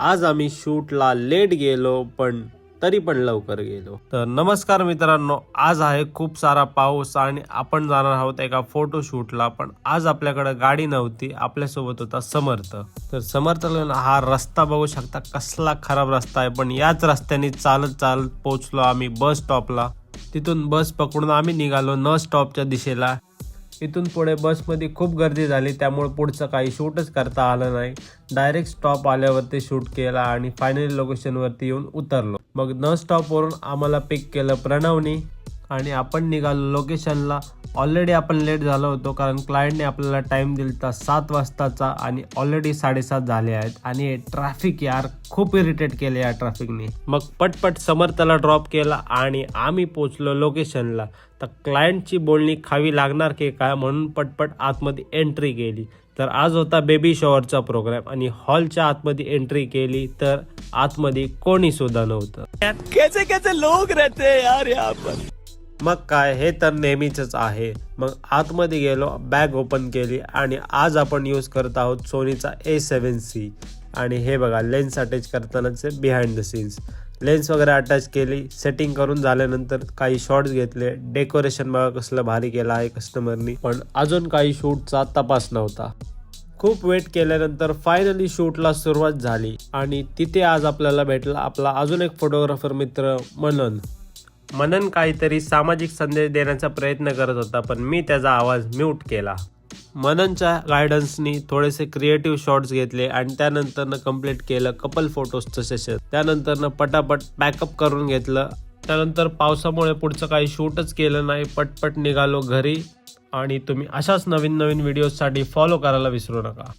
आज आम्ही शूटला लेट गेलो पण तरी पण लवकर गेलो। तर नमस्कार मित्रांनो, आज आहे खूप सारा पाऊस आणि आपण जाणार आहोत एका फोटो शूटला। पण आज आपल्याकडे गाडी नव्हती, आपल्यासोबत होता समर्थ। तर समर्थला हा रस्ता बघू शकता कसला खराब रस्ता आहे, पण याच रस्त्याने चालत चालत पोहोचलो आम्ही बस स्टॉपला। तिथून बस पकडून आम्ही निघालो न स्टॉपच्या दिशेला। इथून पुढे बसमध्ये खूप गर्दी झाली, त्यामुळे पुढचं काही शूटच करता आलं नाही। डायरेक्ट स्टॉप आल्यावरती शूट केला आणि फायनली लोकेशनवरती येऊन उतरलो। मग न स्टॉपवरून आम्हाला पिक केलं प्रणवनी आणि आपण निघालो लोकेशनला। ऑलरेडी आपण लेट झालो होतो, कारण क्लायंटने आपल्याला टाइम दिलता 7 वाजताचा आणि ऑलरेडी 7:30 झाले आहेत। आणि ट्रॅफिक यार खूप इरिटेट केले या ट्रॅफिकने। मग पटपट समर्थला ड्रॉप केला आणि आम्ही पोचलो लोकेशनला। तर क्लायंटची बोलणी खावी लागणार की काय म्हणून पटपट आतमध्ये एंट्री केली। तर आज होता बेबी शॉवरचा प्रोग्राम आणि हॉलच्या आतमध्ये एंट्री केली तर आतमध्ये कोणी सुद्धा नव्हतं। कैसे कैसे लोग रहते हैं यार यहाँ पर। मग काय, हे तर नेहमीच आहे। मग आतमध्ये गेलो, बॅग ओपन केली आणि आज आपण यूज करत आहोत सोनीचा A7C। आणि हे बघा लेन्स अटॅच करतानाचे बिहाइंड द सीन्स। लेन्स वगैरे अटॅच केली, सेटिंग करून झाल्यानंतर काही शॉट्स घेतले। डेकोरेशन बघा कसलं भारी केलं आहे कस्टमरनी, पण अजून काही शूटचा तपास नव्हता। खूप वेट केल्यानंतर फायनली शूटला सुरुवात झाली आणि तिथे आज आपल्याला भेटला आपला अजून एक फोटोग्राफर मित्र मनन काहीतरी सामाजिक संदेश देण्याचा प्रयत्न करत होता, पण मी त्याचा आवाज म्यूट केला। मननच्या गायडन्सनी थोडेसे क्रिएटिव्ह शॉट्स घेतले आणि त्यानंतर कंप्लीट केलं कपल फोटोजचं सेशन। त्यानंतर पटापट पॅकअप करून घेतलं। त्यानंतर पावसामुळे पुढचं काही शूटच केलं नाही, पटपट निघालो घरी। आणि तुम्ही अशाच नवीन व्हिडिओसाठी फॉलो करायला विसरू नका।